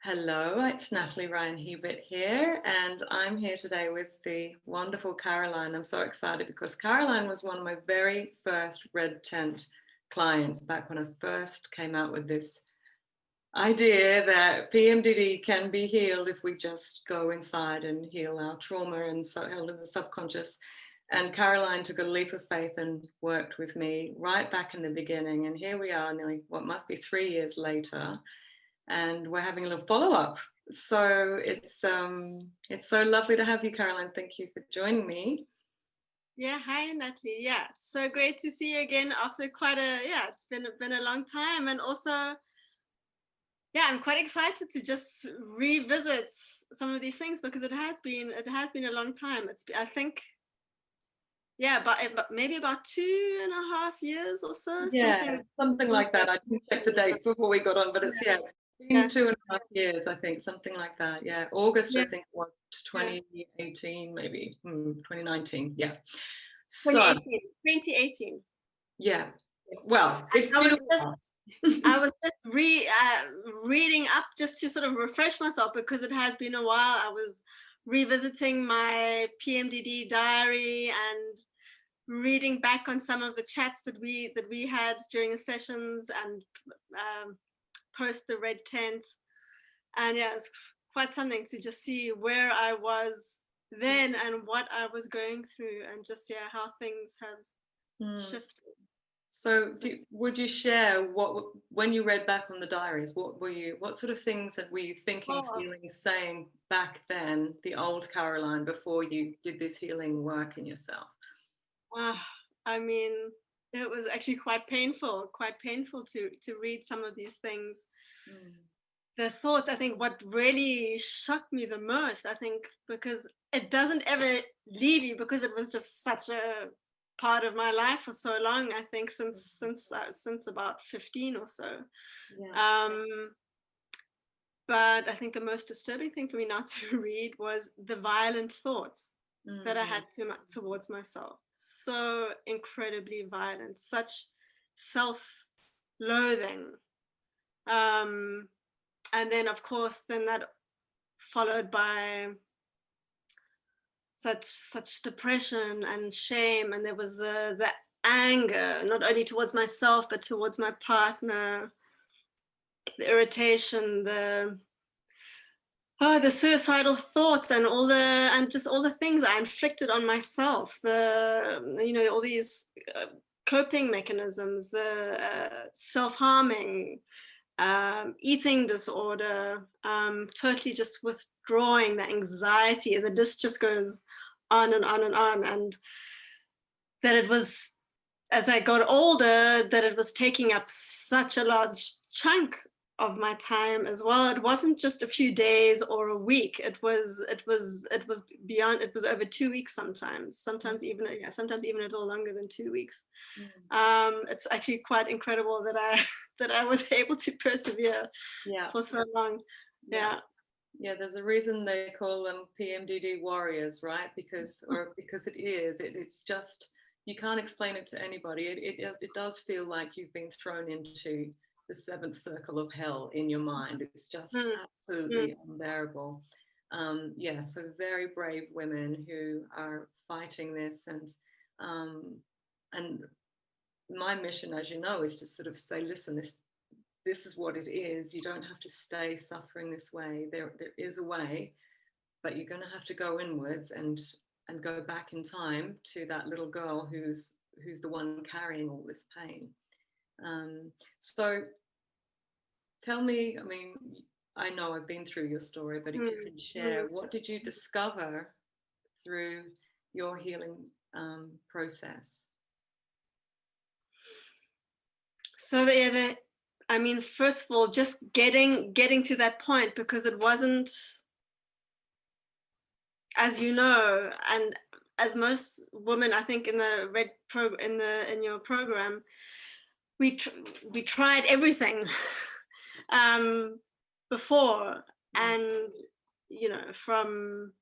Hello, it's Natalie Ryan Hebert here, and I'm here today with the wonderful Karoline. I'm so excited because Karoline was one of my very first red tent clients back when I first came out with this idea that PMDD can be healed if we just go inside and heal our trauma and heal in the subconscious. And Karoline took a leap of faith and worked with me right back in the beginning. And here we are, nearly what must be 3 years later, and we're having a little follow-up. So it's so lovely to have you, Karoline. Thank you for joining me. Yeah, hi Natalie. Yeah, so great to see you again after it's been a long time, and also I'm quite excited to just revisit some of these things because it has been a long time. I think but maybe about 2.5 years or so. Yeah, something like that. I didn't check the dates before we got on, but it's it's been 2.5 years, I think, something like that. Yeah, August, I think, was 2018, maybe 2019. Yeah. So 2018. yeah, well, it's been a while. I was just reading up just to sort of refresh myself because it has been a while. I was revisiting my PMDD diary and reading back on some of the chats that we had during the sessions and post the red tent. And it's quite something to just see where I was then and what I was going through, and just how things have shifted. So would you share when you read back on the diaries, what sort of things were you thinking, feeling, saying back then, the old Karoline, before you did this healing work in yourself? I mean, it was actually quite painful to read some of these things. The thoughts, I think what really shocked me the most, I think, because it doesn't ever leave you, because it was just such a part of my life for so long, I think since about 15 or so. But I think the most disturbing thing for me not to read was the violent thoughts that I had towards myself. So incredibly violent, such self-loathing. And then, of course, that followed by such depression and shame. And there was the anger, not only towards myself, but towards my partner, the irritation, the suicidal thoughts, and all the things I inflicted on myself, all these coping mechanisms, the self-harming, eating disorder, totally just withdrawing, the anxiety, and the list just goes on and on and on. And that it was, as I got older, that it was taking up such a large chunk of my time as well. It wasn't just a few days or a week. It was beyond. It was over 2 weeks sometimes even a little longer than 2 weeks. It's actually quite incredible that I was able to persevere for so long. Yeah, there's a reason they call them PMDD warriors, right? Because it's just, you can't explain it to anybody. It does feel like you've been thrown into the seventh circle of hell in your mind. It's just absolutely unbearable. So very brave women who are fighting this, and my mission, as you know, is to sort of say, listen, this is what it is. You don't have to stay suffering this way. There is a way, but you're going to have to go inwards and go back in time to that little girl who's the one carrying all this pain. So tell me, I mean, I know I've been through your story, but if you could share, what did you discover through your healing process? So I mean, first of all, just getting to that point, because it wasn't, as you know, and as most women, I think, in the in your program, we tried everything before, and from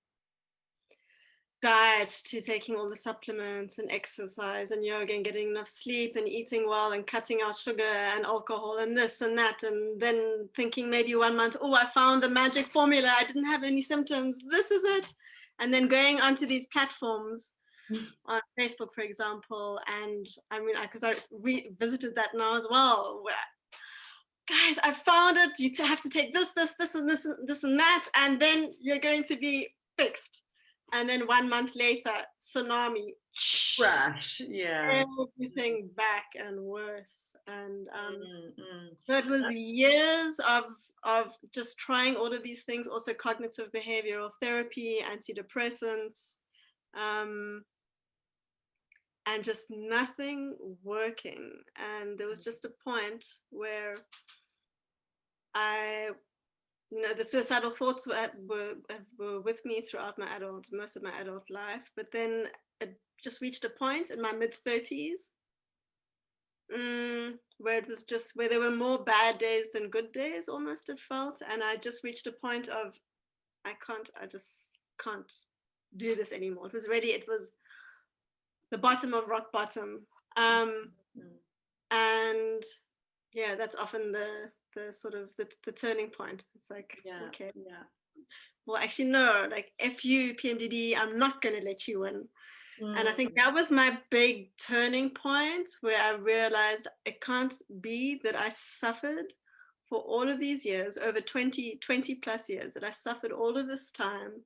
diet to taking all the supplements and exercise and yoga and getting enough sleep and eating well and cutting out sugar and alcohol and this and that, and then thinking maybe 1 month, oh, I found the magic formula, I didn't have any symptoms, this is it. And then going onto these platforms on Facebook, for example, and I mean, because I revisited that now as well, where, guys, I found it, you have to take this, and this and that, and then you're going to be fixed. And then 1 month later, tsunami, Crash, yeah. everything back and worse. And Mm-hmm. so it was years of just trying all of these things, also cognitive behavioral therapy, antidepressants, and just nothing working. And there was just a point where the suicidal thoughts were with me throughout most of my adult life. But then it just reached a point in my mid-30s where it was just, where there were more bad days than good days, almost, it felt. And I just reached a point of, I just can't do this anymore. It was the bottom of rock bottom. And yeah, that's often the sort of the turning point. It's like, okay, well, actually, no, like, F you, PMDD, I'm not going to let you win. And I think that was my big turning point, where I realized it can't be that I suffered for all of these years, over 20 plus years, that I suffered all of this time.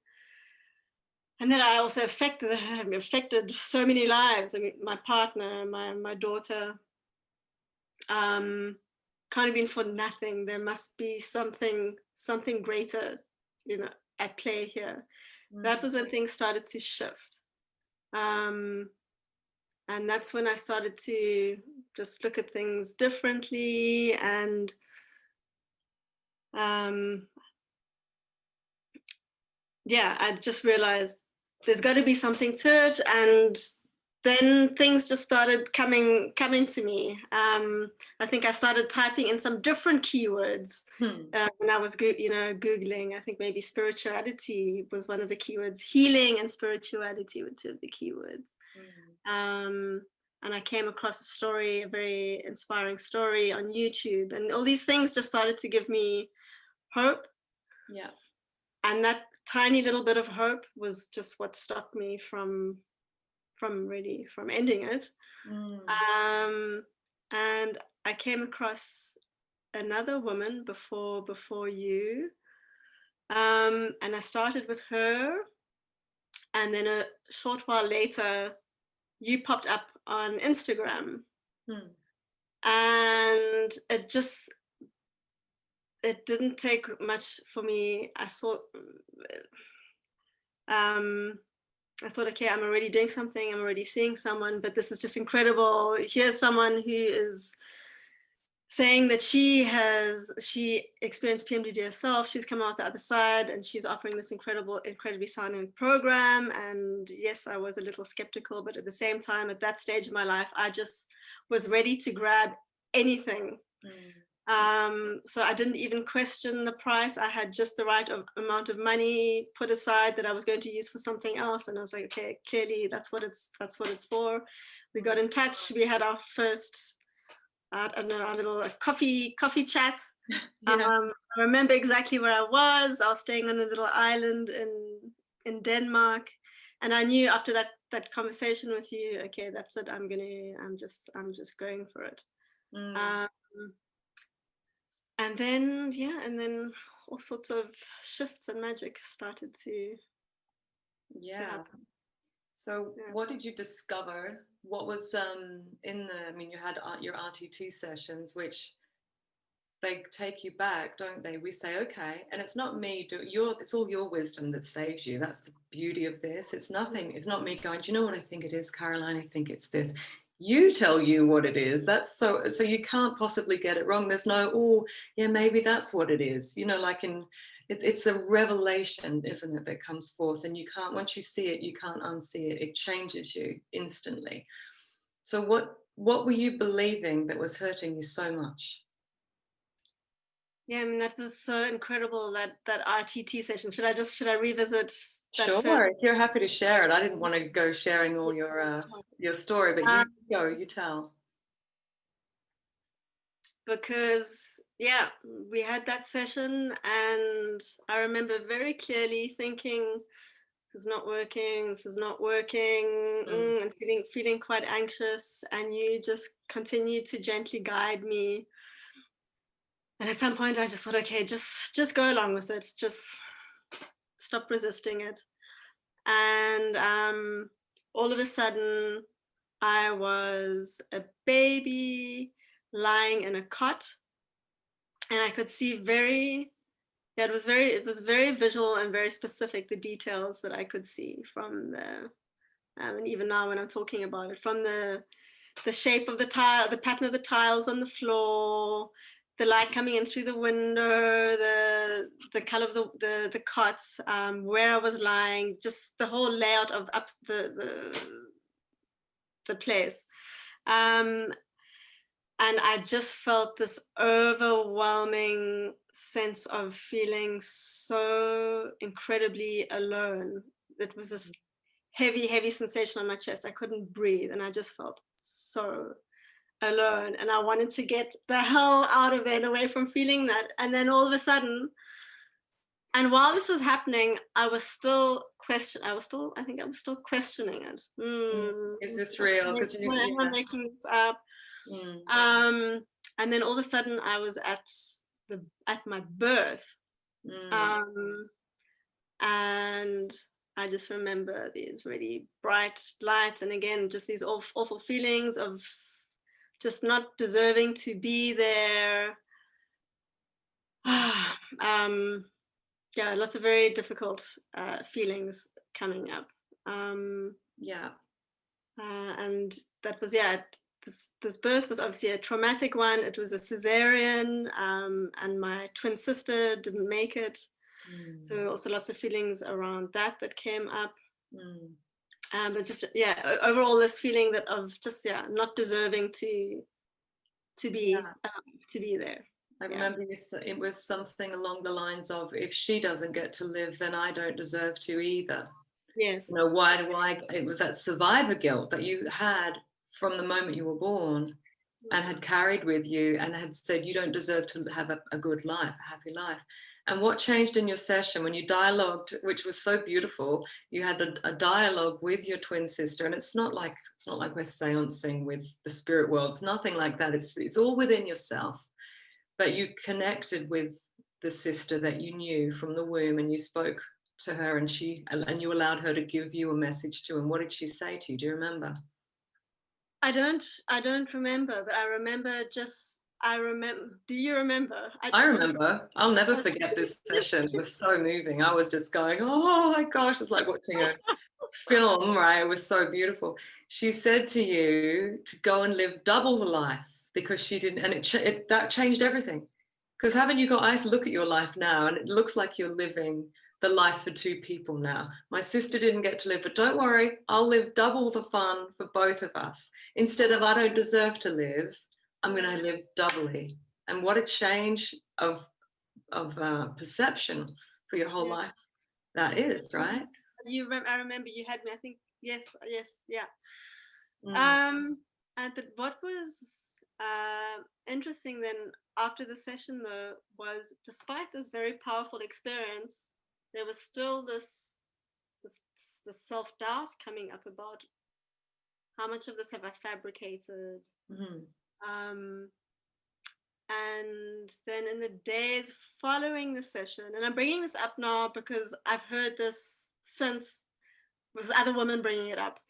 And then I also affected so many lives. I mean, my partner, my daughter, can't have been for nothing. There must be something greater, at play here. That was when things started to shift. And that's when I started to just look at things differently. And I just realized there's got to be something to it. And then things just started coming to me. I think I started typing in some different keywords when I was Googling. I think maybe spirituality was one of the keywords. Healing and spirituality were two of the keywords. And I came across a story, a very inspiring story on YouTube. And all these things just started to give me hope. Yeah. And that tiny little bit of hope was just what stopped me from ending it. And I came across another woman before you, and I started with her, and then a short while later you popped up on Instagram. And it didn't take much for me. I thought, okay, I'm already doing something, I'm already seeing someone, but this is just incredible. Here's someone who is saying that she experienced PMDD herself, she's come out the other side, and she's offering this incredibly sounding program. And yes, I was a little skeptical, but at the same time, at that stage of my life, I just was ready to grab anything. So I didn't even question the price. I had just the right amount of money put aside that I was going to use for something else. And I was like, okay, clearly that's what it's for. We got in touch. We had our first, I don't know, our little coffee chat. I remember exactly where I was. I was staying on a little island in Denmark. And I knew after that conversation with you, okay, that's it. I'm just going for it. And then all sorts of shifts and magic started to happen. So what did you discover? What was you had your RT2 sessions, which they take you back, don't they? We say, okay, and it's not me it's all your wisdom that saves you. That's the beauty of this. It's not me going, do you know what I think it is, Karoline? I think it's this. You tell you what it is. That's so you can't possibly get it wrong. There's no, oh yeah, maybe that's what it is. It's a revelation, isn't it, that comes forth, and you can't, once you see it, you can't unsee it. It changes you instantly. So what were you believing that was hurting you so much? Yeah, I mean, that was so incredible, that RTT session. Should I revisit that first? Sure, if you're happy to share it. I didn't want to go sharing all your story, but you Um, go, you tell. because yeah, we had that session, and I remember very clearly thinking, this is not working, this is not working, Mm. and feeling quite anxious, and you just continued to gently guide me. And at some point I just thought, okay, just go along with it, just stop resisting it. And all of a sudden I was a baby lying in a cot, and I could see yeah, it was very visual and very specific, the details that I could see from the and even now when I'm talking about it, from the shape of the tile, the pattern of the tiles on the floor, the light coming in through the window, the color of the cots, where I was lying, just the whole layout of up the place. And I just felt this overwhelming sense of feeling so incredibly alone. It was this heavy sensation on my chest. I couldn't breathe, and I just felt so alone. And I wanted to get the hell out of it, away from feeling that. And then all of a sudden, and while this was happening, I was still I think I was still questioning it. Is this real? Because Am I yeah. making this up? Mm. And then all of a sudden I was at my birth. Mm. Um, and I just remember these really bright lights, and again, just these awful feelings of just not deserving to be there. Yeah, lots of very difficult feelings coming up. Yeah. And that was, yeah, this birth was obviously a traumatic one. It was a cesarean, and my twin sister didn't make it. So also lots of feelings around that came up. But just, yeah, overall this feeling that of just, yeah, not deserving to be there. I Yeah. remember it was something along the lines of, if she doesn't get to live, then I don't deserve to either. Yes. You know, why do I? It was that survivor guilt that you had from the moment you were born and had carried with you and had said you don't deserve to have a good life, a happy life. And what changed in your session when you dialogued, which was so beautiful, you had a dialogue with your twin sister, and it's not like we're seancing with the spirit world. It's nothing like that. It's all within yourself. But you connected with the sister that you knew from the womb, and you spoke to her, and you allowed her to give you a message too. And what did she say to you? Do you remember? I don't remember, but I remember do you remember? I Don't. remember. I'll never forget this session. It was so moving. I was just going, oh my gosh, it's like watching a film, right? It was so beautiful. She said to you to go and live double the life because she didn't, and that changed everything. Because I look at your life now and it looks like you're living the life for two people now. My sister didn't get to live, but don't worry, I'll live double the fun for both of us. Instead of I don't deserve to live, I'm going to live doubly. And what a change of perception for your whole Yeah. life that is, right? I remember you had me. I think yes, yeah. Mm. But what was interesting then after the session though was, despite this very powerful experience, there was still this self-doubt coming up about how much of this have I fabricated. Um, and then in the days following the session, and I'm bringing this up now because I've heard this since, with other women bringing it up.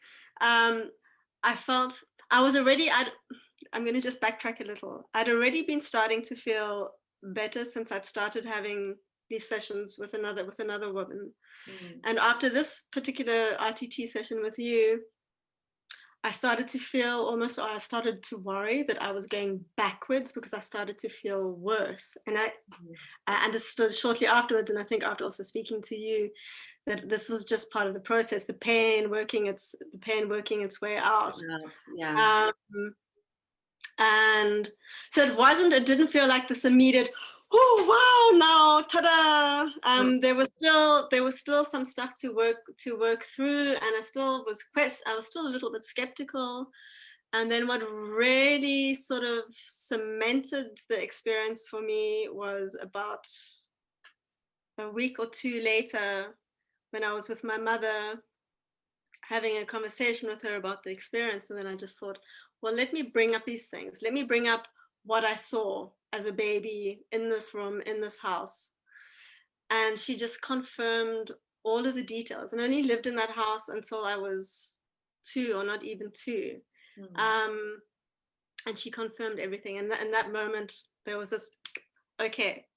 I felt I was already, I'm going to just backtrack a little. I'd already been starting to feel better since I'd started having these sessions with another woman. And after this particular RTT session with you, I started to feel almost, or I started to worry that I was going backwards because I started to feel worse. And I understood shortly afterwards, and I think after also speaking to you, that this was just part of the process, the pain working its way out. Yeah. And so it didn't feel like this immediate, oh wow, now ta-da. There was still some stuff to work through, and I was still a little bit skeptical. And then what really sort of cemented the experience for me was about a week or two later, when I was with my mother having a conversation with her about the experience. And then I just thought, well, let me bring up these things. Let me bring up what I saw as a baby in this room, in this house. And she just confirmed all of the details, and only lived in that house until I was 2, or not even 2. And she confirmed everything. And in that moment, there was this, okay,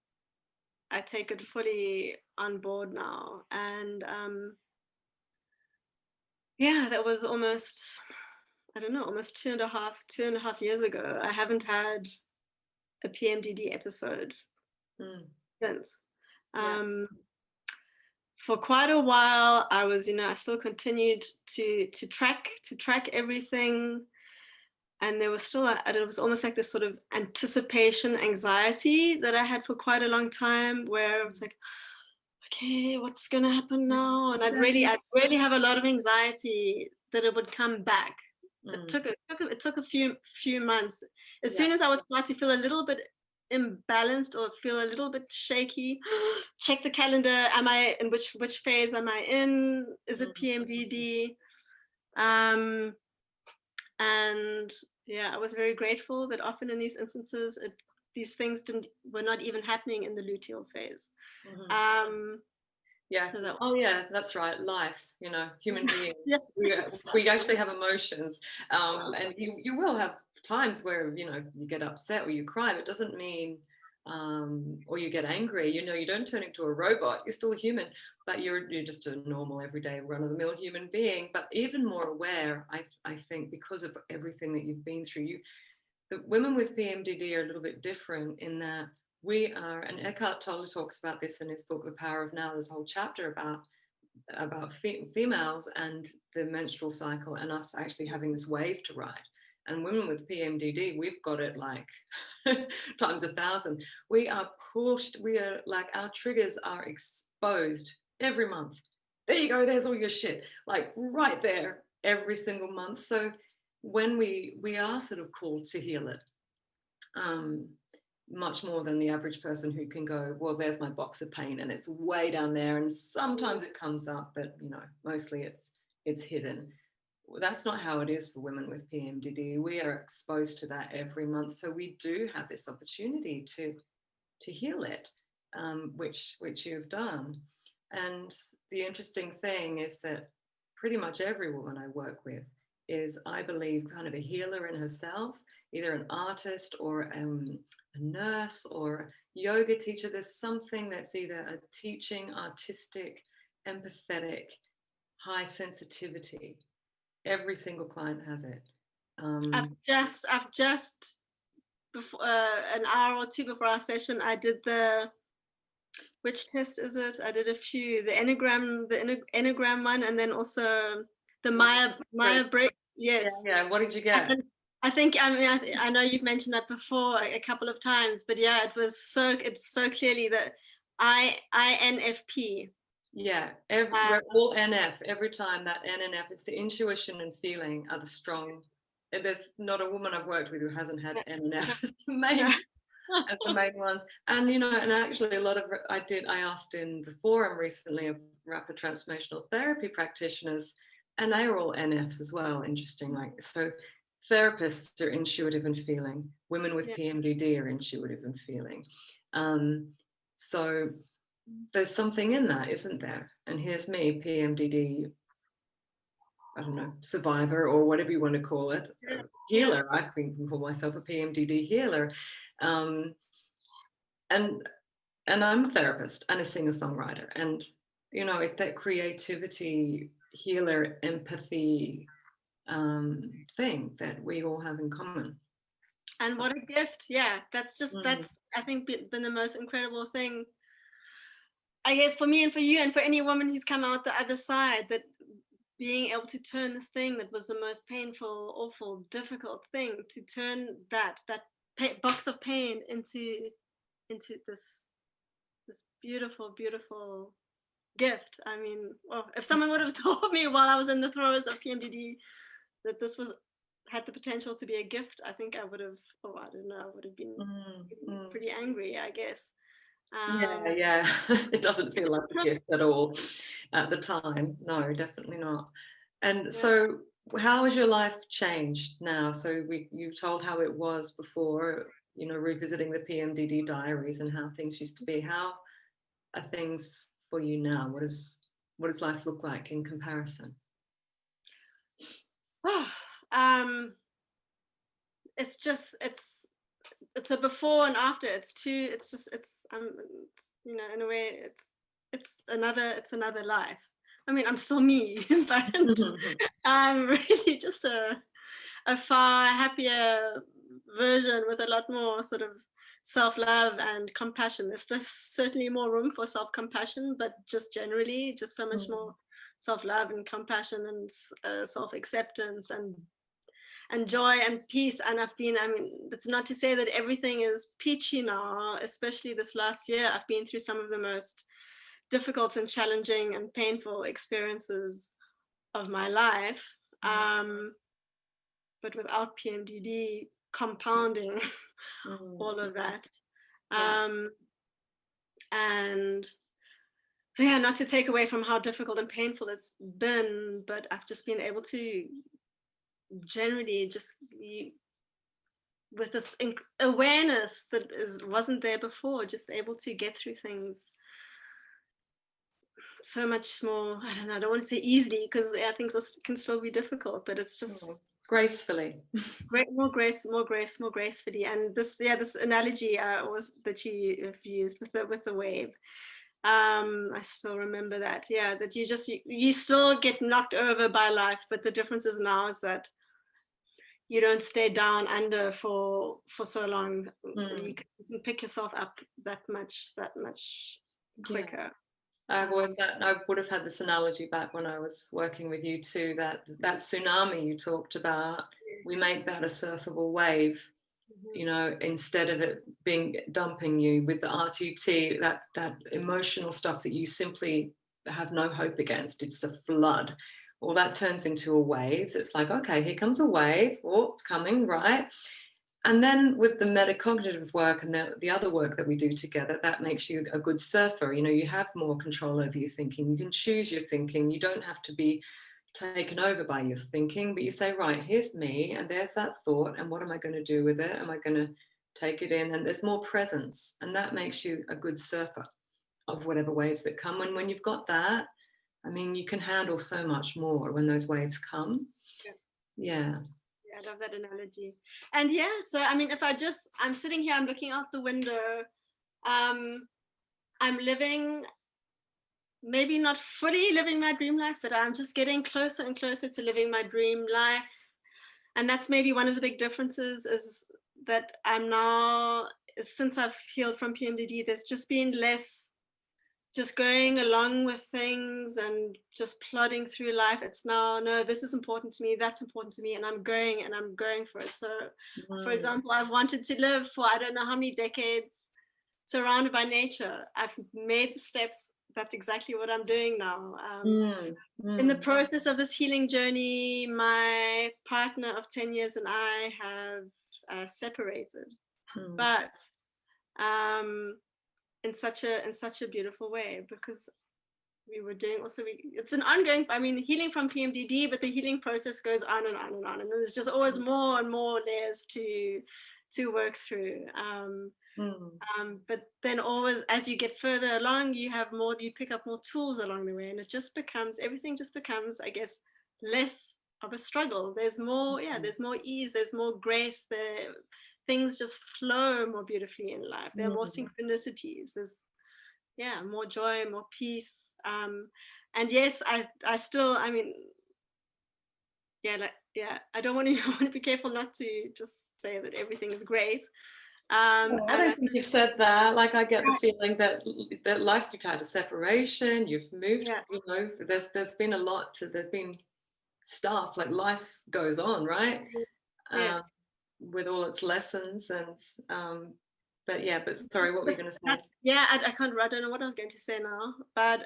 I take it fully on board now. And yeah, that was almost, I don't know, almost two and a half years ago. I haven't had a PMDD episode since. For quite a while, I was, I still continued to track everything. And there was still, it was almost like this sort of anticipation anxiety that I had for quite a long time, where I was like, okay, what's going to happen now? And I'd really have a lot of anxiety that it would come back. It took a few months. As soon as I would start to feel a little bit imbalanced or feel a little bit shaky, check the calendar. Am I in which phase am I in? Is it PMDD? And yeah, I was very grateful that often in these instances, these things were not even happening in the luteal phase. So that's right. Life, human beings. Yes. We actually have emotions, and you will have times where you get upset or you cry, but it doesn't mean, or you get angry. You don't turn into a robot. You're still a human, but you're just a normal, everyday, run-of-the-mill human being. But even more aware, I think, because of everything that you've been through. The women with PMDD are a little bit different in that we are, and Eckhart Tolle talks about this in his book, The Power of Now. There's a whole chapter about females and the menstrual cycle, and us actually having this wave to ride. And women with PMDD, we've got it like times 1,000. We are pushed, we are like, our triggers are exposed every month. There you go, there's all your shit, like right there every single month. So when we are sort of called to heal it, much more than the average person who can go, well, there's my box of pain and it's way down there, and sometimes it comes up, but mostly it's hidden. That's not how it is for women with PMDD. We are exposed to that every month, so we do have this opportunity to heal it, which you've done. And the interesting thing is that pretty much every woman I work with is, I believe, kind of a healer in herself, either an artist or a nurse or yoga teacher. There's something that's either a teaching, artistic, empathetic, high sensitivity. Every single client has it. I've just before an hour or two before our session, I did which test is it? I did a few, the Enneagram one, and then also the Myers-Briggs. Yes. Yeah. What did you get? I think, I know you've mentioned that before a couple of times, but yeah, it's so clearly that INFP. Yeah, we're all NF every time. That NF, it's the intuition and feeling are the strong. There's not a woman I've worked with who hasn't had NF as the main ones. And and actually a lot of I asked in the forum recently of rapid transformational therapy practitioners, and they were all NFs as well. Interesting, like, so therapists are intuitive and feeling. Women with PMDD are intuitive and feeling. So there's something in that, isn't there? And here's me, PMDD, I don't know, survivor or whatever you want to call it, healer. I can call myself a PMDD healer. And I'm a therapist and a singer-songwriter. And, it's that creativity, healer, empathy thing that we all have in common. And what a gift. Yeah, that's I think been the most incredible thing, I guess, for me and for you and for any woman who's come out the other side, that being able to turn this thing that was the most painful, awful, difficult thing, to turn that box of pain into this beautiful, beautiful gift. I mean, well, if someone would have told me while I was in the throes of PMDD that this was had the potential to be a gift, I think I would have, oh, I don't know, I would have been pretty angry, I guess. Yeah. It doesn't feel like a gift at all at the time. No, definitely not. And so how has your life changed now? So you told how it was before, revisiting the PMDD diaries and how things used to be. How are things for you now? What does life look like in comparison? It's just it's a before and after. In a way it's another life. I mean, I'm still me, but I'm really just a far happier version with a lot more sort of self-love and compassion. There's certainly more room for self-compassion, but just generally, just so much more self-love and compassion and self-acceptance and joy and peace. And that's not to say that everything is peachy now, especially this last year. I've been through some of the most difficult and challenging and painful experiences of my life. But without PMDD compounding all of that. And so not to take away from how difficult and painful it's been, but I've just been able to generally just with this awareness that wasn't there before, just able to get through things so much more, I don't know, I don't want to say easily, because things can still be difficult, but it's just gracefully. More gracefully. And this analogy that you've used with the wave. I still remember that. That you still get knocked over by life, but the difference is now is that you don't stay down under for so long. You can pick yourself up that much quicker. I would have had this analogy back when I was working with you too, that tsunami you talked about, we make that a surfable wave, instead of it dumping you with the RTT, that emotional stuff that you simply have no hope against. It's a flood. Well, that turns into a wave. It's like, okay, here comes a wave. Oh, it's coming, right? And then with the metacognitive work and the other work that we do together, that makes you a good surfer. You have more control over your thinking. You can choose your thinking. You don't have to be taken over by your thinking, but you say, right, here's me, and there's that thought, and what am I going to do with it? Am I going to take it in? And there's more presence, and that makes you a good surfer of whatever waves that come. And when you've got that, you can handle so much more when those waves come. Yeah. I love that analogy. And so if I'm sitting here, I'm looking out the window, I'm living, maybe not fully living my dream life, but I'm just getting closer and closer to living my dream life. And that's maybe one of the big differences, is that I'm now, since I've healed from PMDD, there's just been less just going along with things and just plodding through life. It's now, no, this is important to me, that's important to me, and I'm going for it. So, for example, I've wanted to live for I don't know how many decades surrounded by nature. I've made the steps. That's exactly what I'm doing now. In the process of this healing journey, my partner of 10 years and I have separated, but in such a beautiful way, because we were doing it's an ongoing, healing from PMDD, but the healing process goes on and on and on, and there's just always more and more layers to work through. But then always, as you get further along, you pick up more tools along the way, and everything just becomes, I guess, less of a struggle. There's more, there's more ease, there's more grace, things just flow more beautifully in life. There are more synchronicities. There's more joy, more peace. And yes, I still, I don't want to, I want to be careful not to just say that everything is great. I And don't think you've said that. Like, I get the feeling that you've had a separation, you've moved, yeah, there's been a lot there's been stuff, like life goes on, right? Um, yes. with all its lessons and, but sorry, what were you going to say? Yeah, I can't, I don't know what I was going to say now, but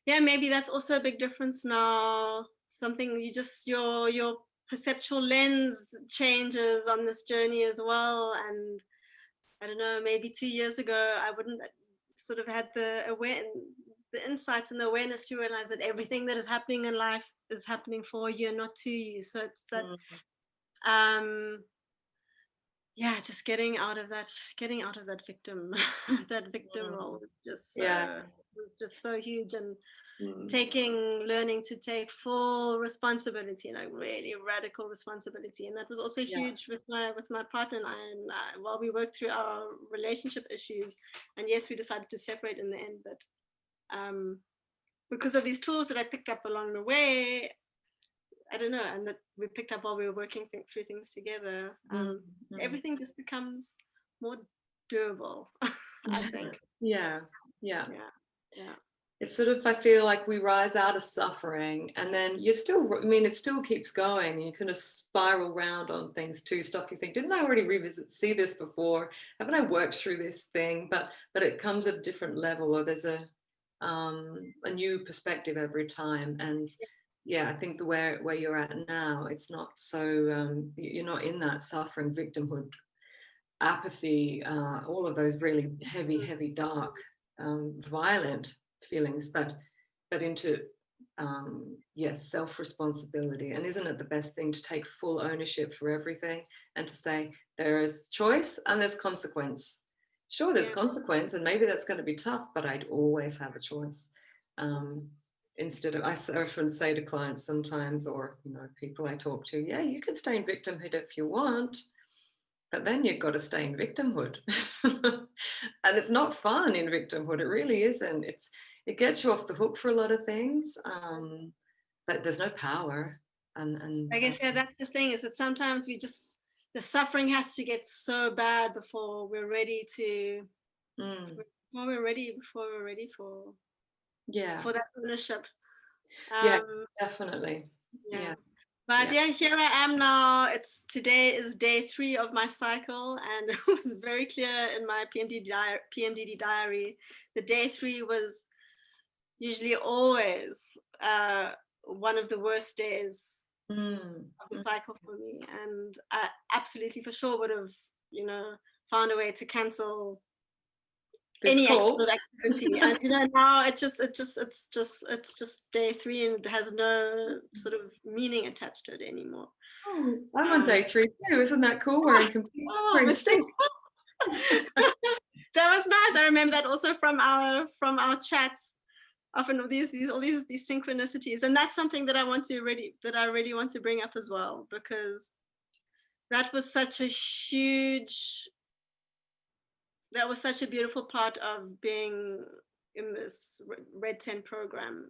yeah, maybe that's also a big difference now. Something you just, your perceptual lens changes on this journey as well. And I don't know, maybe 2 years ago, I wouldn't sort of had the insights and the awareness to realize that everything that is happening in life is happening for you and not to you. So it's that, Mm, um, yeah, just getting out of that victim, that victim mm, role yeah. was just so huge. And Mm, learning to take full responsibility, like really radical responsibility. And that was also yeah. huge with my partner and I. And while we worked through our relationship issues, and yes, we decided to separate in the end, but because of these tools that I picked up along the way, I don't know, and that we picked up while we were working through things together, mm, mm. everything just becomes more durable. I think. Yeah, yeah. Yeah, yeah, It's sort of, I feel like we rise out of suffering and then you're still, I mean, it still keeps going and you kind of spiral round on things too, stuff you think, didn't I already see this before? Haven't I worked through this thing? But it comes at a different level, or there's a new perspective every time. And yeah, I think the where you're at now, it's not so, you're not in that suffering, victimhood, apathy, all of those really heavy, dark, violent feelings, but into yes, self-responsibility. And isn't it the best thing to take full ownership for everything and to say there is choice and there's consequence? Sure, there's yeah. consequence, and maybe that's going to be tough, but I'd always have a choice. Instead of, I often say to clients sometimes, or people I talk to, yeah, you can stay in victimhood if you want, but then you've got to stay in victimhood. And it's not fun in victimhood. It really isn't. It gets you off the hook for a lot of things, but there's no power. And I guess, yeah, that's the thing, is that sometimes the suffering has to get so bad before we're ready to, mm, before we're ready yeah, for that ownership. yeah, Um, definitely. yeah. Yeah, But yeah. yeah, here I am now. Today is day 3 of my cycle, and it was very clear in my PMDD diary. The day 3 was usually always one of the worst days Mm, of the mm. cycle for me, and I absolutely for sure would have, found a way to cancel This any sort call. of activity. And now it's just day 3, and it has no sort of meaning attached to it anymore. Oh, I'm on Um, day 3 too. Isn't that cool? We're in complete, we're oh, in we're so sync. that was nice. I remember that also from our chats. Often all these synchronicities, and that's something that I really want to bring up as well, because that was such a beautiful part of being in this Red 10 program.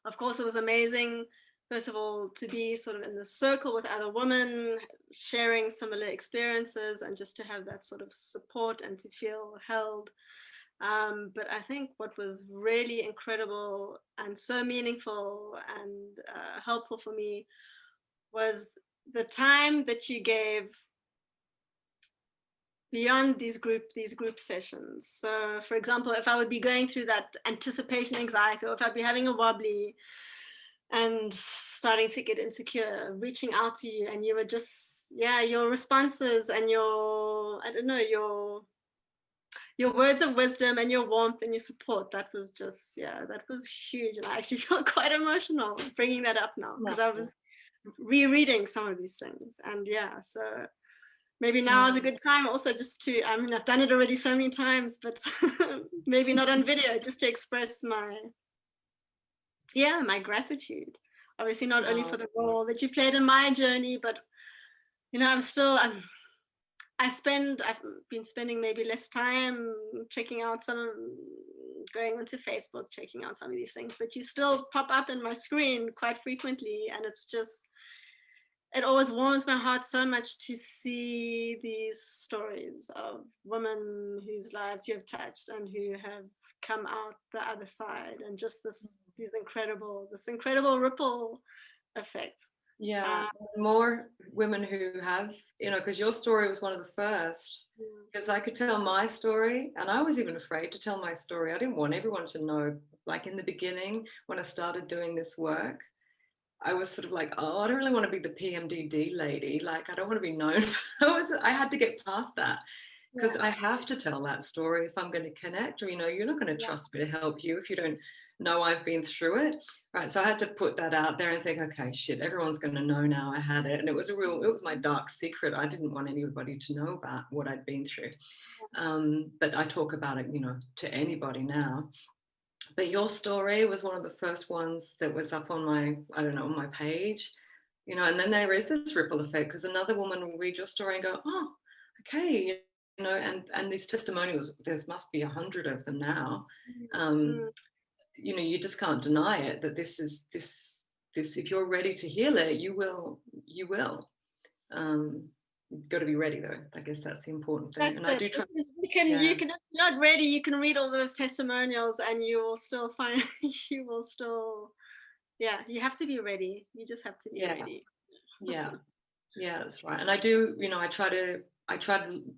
Of course, it was amazing, first of all, to be sort of in the circle with other women sharing similar experiences, and just to have that sort of support and to feel held. But I think what was really incredible and so meaningful and helpful for me was the time that you gave beyond these group sessions. So for example, if I would be going through that anticipation anxiety, or if I'd be having a wobbly and starting to get insecure, reaching out to you, and you were just, yeah, your responses and your, I don't know, your words of wisdom and your warmth and your support, that was just, yeah, that was huge. And I actually feel quite emotional bringing that up now, because I was rereading some of these things. And yeah, so maybe now is a good time also just to, I mean, I've done it already so many times, but maybe not on video, just to express my gratitude. Obviously not only for the role that you played in my journey, but I've been spending maybe less time going onto Facebook, checking out some of these things, but you still pop up in my screen quite frequently. And it's just, it always warms my heart so much to see these stories of women whose lives you have touched and who have come out the other side, and just this incredible ripple effect. Yeah, more women who have, you know, because your story was one of the first. Because I could tell my story, and I was even afraid to tell my story. I didn't want everyone to know. Like in the beginning, when I started doing this work, I was sort of like, oh, I don't really want to be the PMDD lady. Like, I don't want to be known. I had to get past that, because I have to tell that story if I'm going to connect. Or, you know, you're not going to trust me to help you if you don't know I've been through it. Right. So I had to put that out there and think, okay, shit, everyone's going to know now I had it. And it was my dark secret. I didn't want anybody to know about what I'd been through. But I talk about it, you know, to anybody now. But your story was one of the first ones that was up on my, I don't know, on my page, you know, and then there is this ripple effect, because another woman will read your story and go, oh, okay, you know, and these testimonials, there must be 100 of them now. You know, you just can't deny it, that this, if you're ready to heal it, you will. You've got to be ready, though. I guess that's the important thing. That's and I do try. you can, if you're not ready, you can read all those testimonials and you will still find, you have to be ready. You just have to be ready. Yeah, that's right. And I do, you know, I try to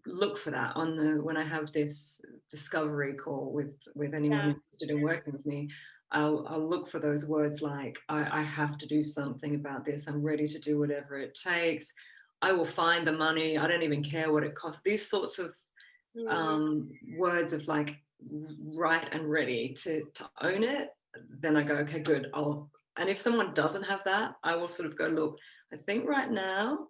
look for that on when I have this discovery call with anyone interested in working with me. I'll look for those words like, I have to do something about this. I'm ready to do whatever it takes. I will find the money. I don't even care what it costs. These sorts of words of like right and ready to own it. Then I go, okay, good. And if someone doesn't have that, I will sort of go, look, I think right now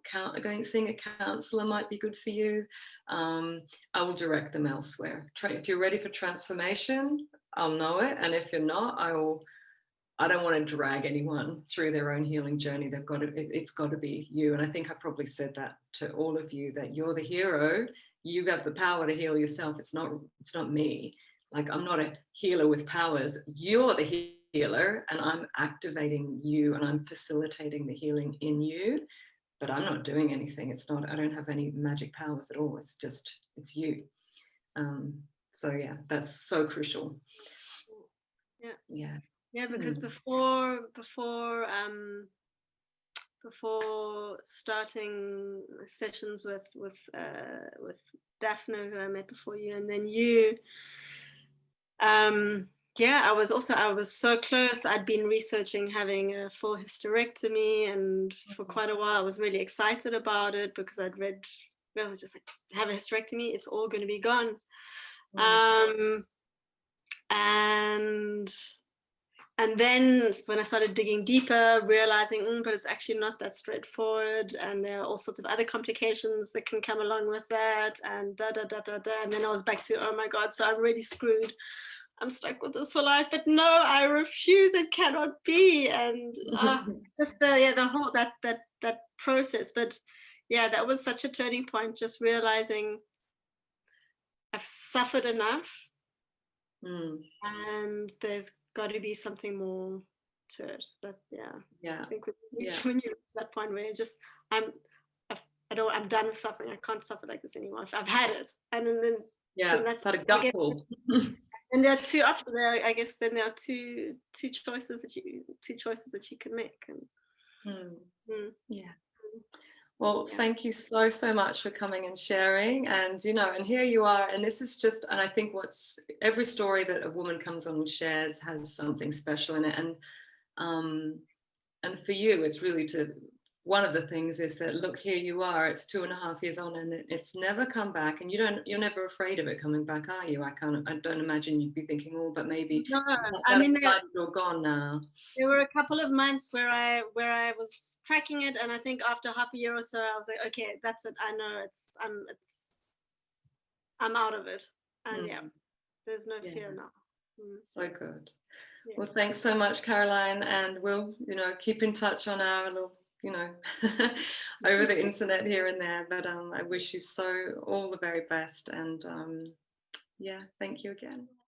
seeing a counsellor might be good for you. I will direct them elsewhere. If you're ready for transformation, I'll know it. And if you're not, I don't want to drag anyone through their own healing journey. It's got to be you. And I think I probably said that to all of you, that you're the hero. You have the power to heal yourself. It's not me. Like, I'm not a healer with powers. You're the healer, and I'm activating you, and I'm facilitating the healing in you, but I'm not doing anything. I don't have any magic powers at all. It's you. So yeah, that's so crucial. Yeah, because before starting sessions with Daphne, who I met before you, and then you, I was so close. I'd been researching having a full hysterectomy, and for quite a while I was really excited about it, because I'd read, I was just like, have a hysterectomy, it's all going to be gone. And then when I started digging deeper, realizing, but it's actually not that straightforward, and there are all sorts of other complications that can come along with that, and and then I was back to, oh my God, so I'm really screwed. I'm stuck with this for life. But no, I refuse. It cannot be. And just the whole that process. But yeah, that was such a turning point. Just realizing I've suffered enough, and there's got to be something more to it. But I think when you reach that point where I'm done with suffering. I can't suffer like this anymore. I've had it, and then that's a gut pull. And there are two options there. I guess then there are two choices that you can make. Well, thank you so much for coming and sharing. And and here you are. And this is just, and I think every story that a woman comes on and shares has something special in it. And for you, it's really one of the things is that, look, here you are, it's 2.5 years on, and it's never come back, and you're never afraid of it coming back, are you? I don't imagine you'd be thinking, oh, but maybe no. I mean, you're gone now. There were a couple of months where I was tracking it, and I think after half a year or so, I was like, okay, that's it. I know I'm out of it, and there's no fear now. So good. Well, thanks so much, Karoline, and we'll keep in touch on our little over the internet here and there, but I wish you all the very best, and thank you again.